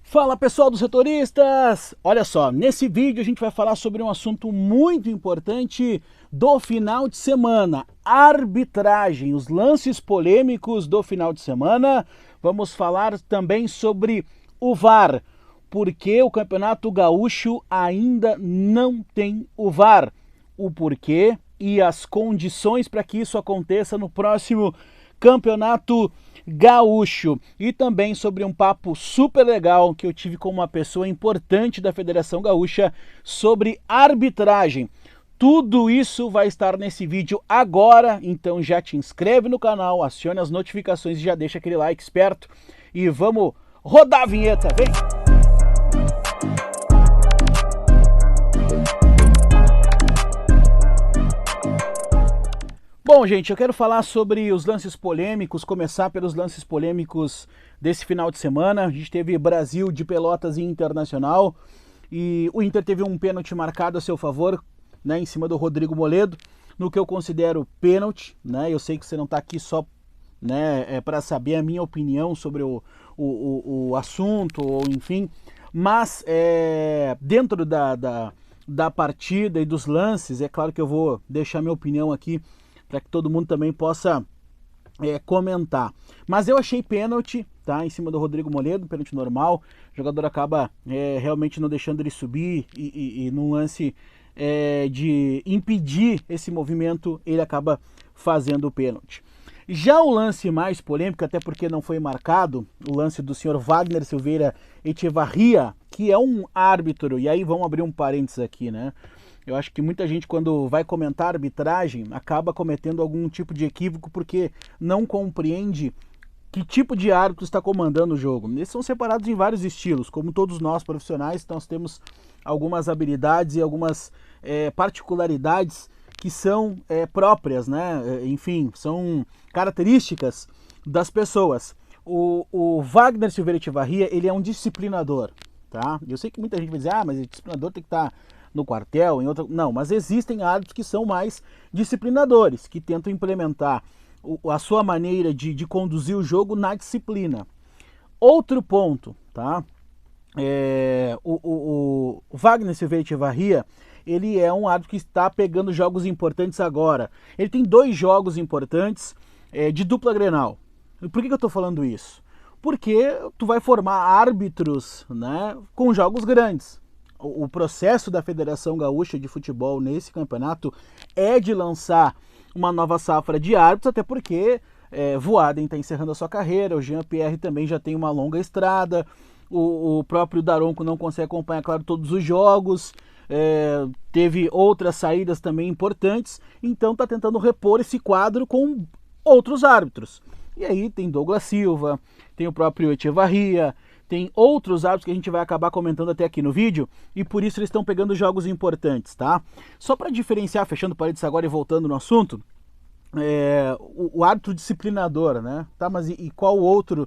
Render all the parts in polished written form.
Fala pessoal dos setoristas! Olha só, nesse vídeo a gente vai falar sobre um assunto muito importante do final de semana, arbitragem, os lances polêmicos do final de semana. Vamos falar também sobre o VAR, porque o Campeonato Gaúcho ainda não tem o VAR, o porquê e as condições para que isso aconteça no próximo Campeonato Gaúcho, e também sobre um papo super legal que eu tive com uma pessoa importante da Federação Gaúcha sobre arbitragem. Tudo isso vai estar nesse vídeo agora, então já te inscreve no canal, acione as notificações e já deixa aquele like esperto e vamos rodar a vinheta, vem! Bom, gente, eu quero falar sobre os lances polêmicos, começar pelos lances polêmicos desse final de semana. A gente teve Brasil de Pelotas e Internacional, e o Inter teve um pênalti marcado a seu favor, né, em cima do Rodrigo Moledo, no que eu considero pênalti, né? Eu sei que você não está aqui só, né, para saber a minha opinião sobre o assunto, ou enfim, mas dentro da partida e dos lances, é claro que eu vou deixar minha opinião aqui para que todo mundo também possa comentar. Mas eu achei pênalti, tá, em cima do Rodrigo Moledo, pênalti normal. O jogador acaba realmente não deixando ele subir e num lance de impedir esse movimento, ele acaba fazendo o pênalti. Já o lance mais polêmico, até porque não foi marcado, o lance do senhor Wagner Silveira Echevarria, que é um árbitro, e aí vamos abrir um parênteses aqui, né? Eu acho que muita gente, quando vai comentar arbitragem, acaba cometendo algum tipo de equívoco porque não compreende que tipo de árbitro está comandando o jogo. Eles são separados em vários estilos, como todos nós profissionais, nós temos algumas habilidades e algumas particularidades que são próprias, né? Enfim, são características das pessoas. O Wagner Silveira Echevarria, ele é um disciplinador, tá? Eu sei que muita gente vai dizer, mas o disciplinador tem que estar no quartel, em outra... Não, mas existem árbitros que são mais disciplinadores, que tentam implementar a sua maneira de conduzir o jogo na disciplina. Outro ponto, tá? O Wagner Silveira Echevarria, ele é um árbitro que está pegando jogos importantes agora. Ele tem 2 jogos importantes de dupla Grenal. E por que eu estou falando isso? Porque tu vai formar árbitros, né, com jogos grandes. O processo da Federação Gaúcha de Futebol nesse campeonato é de lançar uma nova safra de árbitros, até porque Voaden está encerrando a sua carreira, o Jean-Pierre também já tem uma longa estrada, o próprio Daronco não consegue acompanhar, claro, todos os jogos, teve outras saídas também importantes, então está tentando repor esse quadro com outros árbitros. E aí tem Douglas Silva, tem o próprio Echevarria, tem outros árbitros que a gente vai acabar comentando até aqui no vídeo, e por isso eles estão pegando jogos importantes, tá? Só para diferenciar, fechando parênteses agora e voltando no assunto, o árbitro disciplinador, né? Tá, mas e qual outro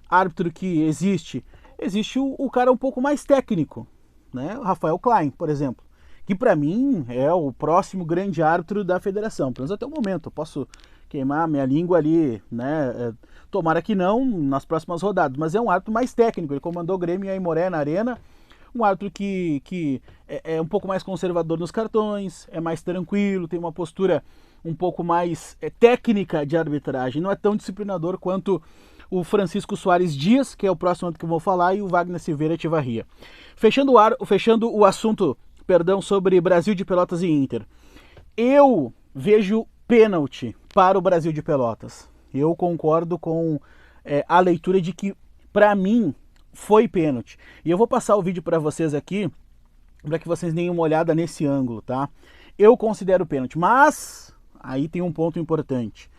árbitro que existe? Existe o cara um pouco mais técnico, né? O Rafael Klein, por exemplo, que para mim é o próximo grande árbitro da federação, pelo menos até o momento. Eu posso queimar minha língua ali, né? Tomara que não nas próximas rodadas, mas é um árbitro mais técnico. Ele comandou o Grêmio e a Aimoré na Arena, um árbitro que é um pouco mais conservador nos cartões, é mais tranquilo, tem uma postura um pouco mais técnica de arbitragem, não é tão disciplinador quanto o Francisco Soares Dias, que é o próximo que eu vou falar, e o Wagner Silveira Echevarria. Fechando o assunto, perdão, sobre Brasil de Pelotas e Inter. Eu vejo pênalti para o Brasil de Pelotas. Eu concordo com a leitura de que, para mim, foi pênalti. E eu vou passar o vídeo para vocês aqui, para que vocês deem uma olhada nesse ângulo, tá? Eu considero pênalti, mas aí tem um ponto importante.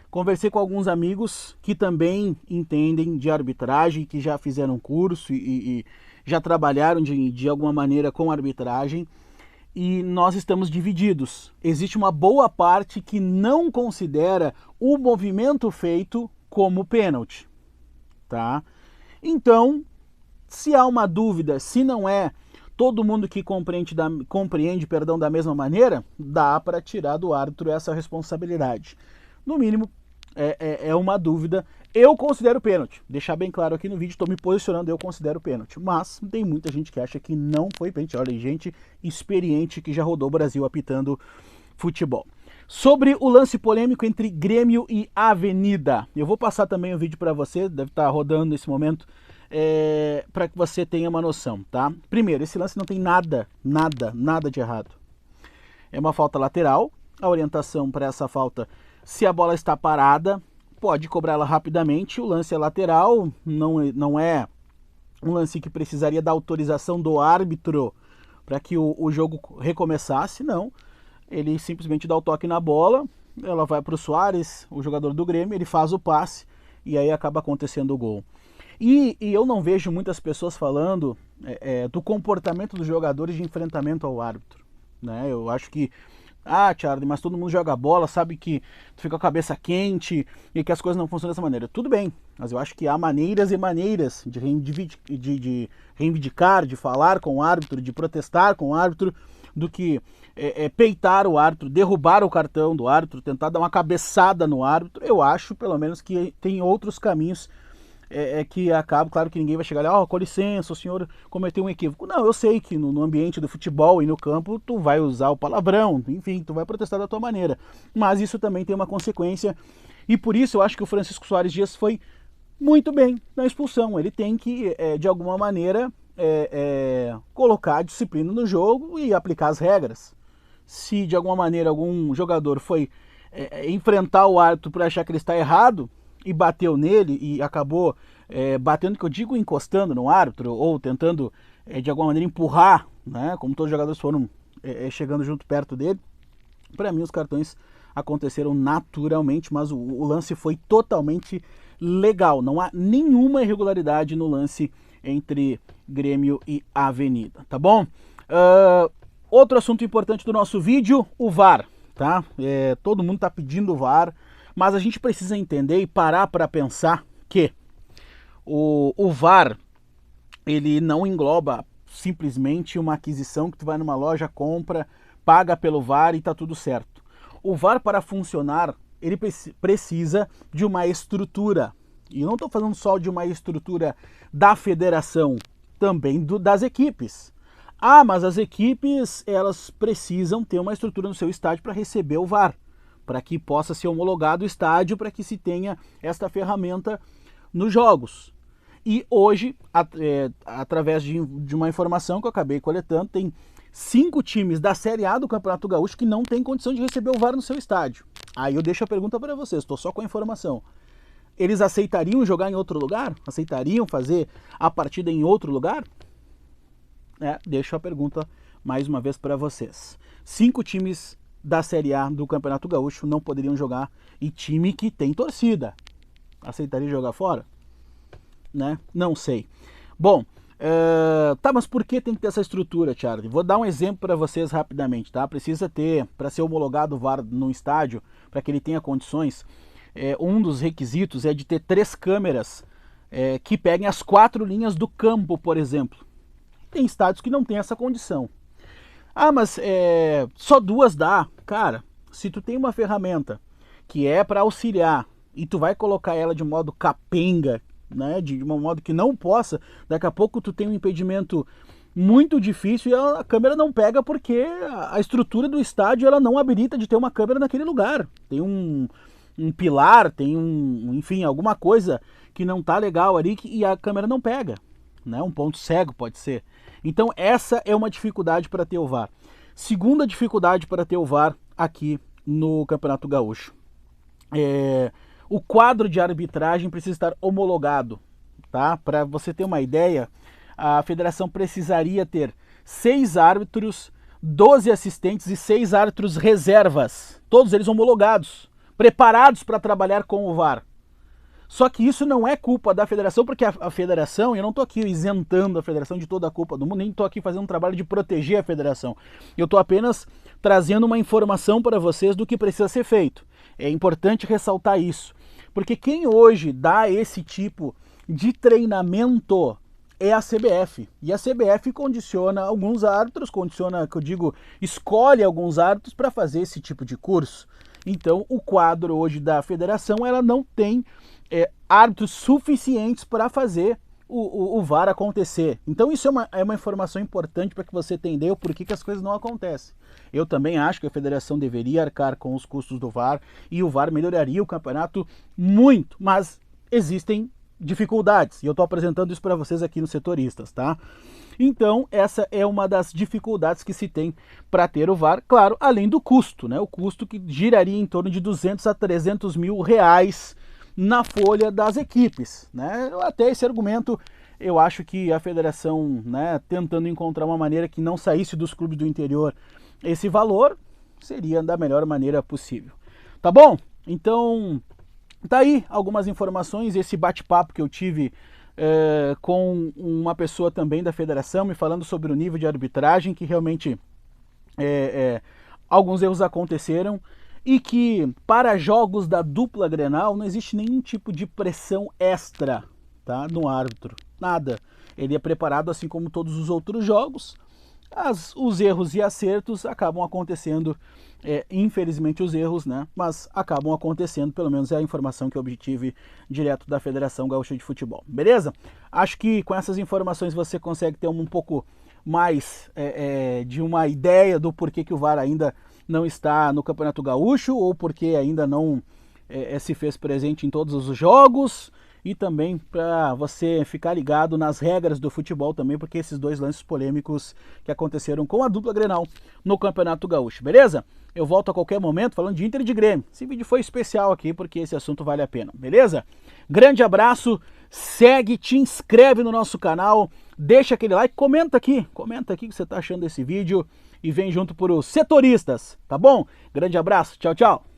Conversei com alguns amigos que também entendem de arbitragem, que já fizeram curso e já trabalharam de alguma maneira com arbitragem, e nós estamos divididos. Existe uma boa parte que não considera o movimento feito como pênalti, tá? Então, se há uma dúvida, se não é todo mundo que compreende da mesma maneira, dá para tirar do árbitro essa responsabilidade. No mínimo, é uma dúvida Eu considero pênalti. Deixar bem claro aqui no vídeo, estou me posicionando, eu considero pênalti. Mas tem muita gente que acha que não foi pênalti. Olha, gente experiente que já rodou o Brasil apitando futebol. Sobre o lance polêmico entre Grêmio e Avenida. Eu vou passar também o vídeo para você, deve estar rodando nesse momento, para que você tenha uma noção, tá? Primeiro, esse lance não tem nada de errado. É uma falta lateral. A orientação para essa falta, se a bola está parada, pode cobrá-la rapidamente. O lance é lateral, não é um lance que precisaria da autorização do árbitro para que o jogo recomeçasse, não. Ele simplesmente dá o toque na bola, ela vai para o Soares, o jogador do Grêmio, ele faz o passe e aí acaba acontecendo o gol. E eu não vejo muitas pessoas falando do comportamento dos jogadores de enfrentamento ao árbitro, né? Eu acho que, Charlie, mas todo mundo joga bola, sabe que tu fica com a cabeça quente e que as coisas não funcionam dessa maneira. Tudo bem, mas eu acho que há maneiras e maneiras de reivindicar, de falar com o árbitro, de protestar com o árbitro, do que peitar o árbitro, derrubar o cartão do árbitro, tentar dar uma cabeçada no árbitro. Eu acho, pelo menos, que tem outros caminhos que acabam. Claro que ninguém vai chegar lá, com licença, o senhor cometeu um equívoco. Não, eu sei que no ambiente do futebol e no campo tu vai usar o palavrão, enfim, tu vai protestar da tua maneira. Mas isso também tem uma consequência e por isso eu acho que o Francisco Soares Dias foi muito bem na expulsão. Ele tem que, de alguma maneira, colocar a disciplina no jogo e aplicar as regras. Se de alguma maneira algum jogador foi enfrentar o árbitro por achar que ele está errado e bateu nele e acabou batendo, que eu digo, encostando no árbitro ou tentando de alguma maneira empurrar, né, como todos os jogadores foram chegando junto perto dele, para mim os cartões aconteceram naturalmente, mas o lance foi totalmente legal. Não há nenhuma irregularidade no lance entre Grêmio e Avenida, tá bom? Outro assunto importante do nosso vídeo, o VAR, tá? Todo mundo tá pedindo o VAR, mas a gente precisa entender e parar para pensar que o VAR, ele não engloba simplesmente uma aquisição que tu vai numa loja, compra, paga pelo VAR e tá tudo certo. O VAR, para funcionar, ele precisa de uma estrutura. E eu não estou falando só de uma estrutura da federação, também das equipes. Mas as equipes, elas precisam ter uma estrutura no seu estádio para receber o VAR, para que possa ser homologado o estádio, para que se tenha esta ferramenta nos jogos. E hoje, através de uma informação que eu acabei coletando, tem 5 times da Série A do Campeonato Gaúcho que não têm condição de receber o VAR no seu estádio. Aí eu deixo a pergunta para vocês, estou só com a informação. Eles aceitariam jogar em outro lugar? Aceitariam fazer a partida em outro lugar? Deixo a pergunta mais uma vez para vocês. 5 times da Série A do Campeonato Gaúcho não poderiam jogar, e time que tem torcida aceitaria jogar fora? Né? Não sei. Bom, mas por que tem que ter essa estrutura, Charlie? Vou dar um exemplo para vocês rapidamente, tá? Precisa ter, para ser homologado o VAR no estádio, para que ele tenha condições, um dos requisitos é de ter 3 câmeras que peguem as 4 linhas do campo, por exemplo. Tem estádios que não tem essa condição. Mas só 2 dá. Cara, se tu tem uma ferramenta que é para auxiliar e tu vai colocar ela de modo capenga, né, de um modo que não possa, daqui a pouco tu tem um impedimento muito difícil e a câmera não pega porque a estrutura do estádio ela não habilita de ter uma câmera naquele lugar. Tem um pilar, tem enfim, alguma coisa que não tá legal ali e a câmera não pega, né? Um ponto cego pode ser. Então essa é uma dificuldade para ter o VAR. Segunda dificuldade para ter o VAR aqui no Campeonato Gaúcho. O quadro de arbitragem precisa estar homologado, tá? Para você ter uma ideia, a federação precisaria ter 6 árbitros, 12 assistentes e 6 árbitros reservas, todos eles homologados, preparados para trabalhar com o VAR. Só que isso não é culpa da federação, porque a federação, eu não estou aqui isentando a federação de toda a culpa do mundo, nem estou aqui fazendo um trabalho de proteger a federação. Eu estou apenas trazendo uma informação para vocês do que precisa ser feito. É importante ressaltar isso, porque quem hoje dá esse tipo de treinamento é a CBF. E a CBF condiciona alguns árbitros, escolhe alguns árbitros para fazer esse tipo de curso. Então, o quadro hoje da federação, ela não tem árbitros suficientes para fazer o VAR acontecer. Então isso é uma informação importante para que você entenda o porquê que as coisas não acontecem. Eu também acho que a federação deveria arcar com os custos do VAR e o VAR melhoraria o campeonato muito, mas existem dificuldades e eu estou apresentando isso para vocês aqui no Setoristas, tá? Então essa é uma das dificuldades que se tem para ter o VAR, claro, além do custo, né? O custo que giraria em torno de 200 a 300 mil reais na folha das equipes, né? Até esse argumento eu acho que a federação, né, tentando encontrar uma maneira que não saísse dos clubes do interior esse valor, seria da melhor maneira possível. Tá bom? Então, tá aí algumas informações, esse bate-papo que eu tive com uma pessoa também da federação, me falando sobre o nível de arbitragem, que realmente alguns erros aconteceram, e que para jogos da dupla Grenal não existe nenhum tipo de pressão extra, tá, no árbitro, nada. Ele é preparado assim como todos os outros jogos. Os erros e acertos acabam acontecendo, infelizmente os erros, né, mas acabam acontecendo, pelo menos é a informação que eu obtive direto da Federação Gaúcha de Futebol, beleza? Acho que com essas informações você consegue ter um pouco mais de uma ideia do porquê que o VAR ainda não está no Campeonato Gaúcho, ou porque ainda não se fez presente em todos os jogos, e também para você ficar ligado nas regras do futebol também, porque esses dois lances polêmicos que aconteceram com a dupla Grenal no Campeonato Gaúcho, beleza? Eu volto a qualquer momento falando de Inter e de Grêmio. Esse vídeo foi especial aqui porque esse assunto vale a pena, beleza? Grande abraço, segue, te inscreve no nosso canal, deixa aquele like, comenta aqui o que você está achando desse vídeo e vem junto para os Setoristas, tá bom? Grande abraço, tchau, tchau!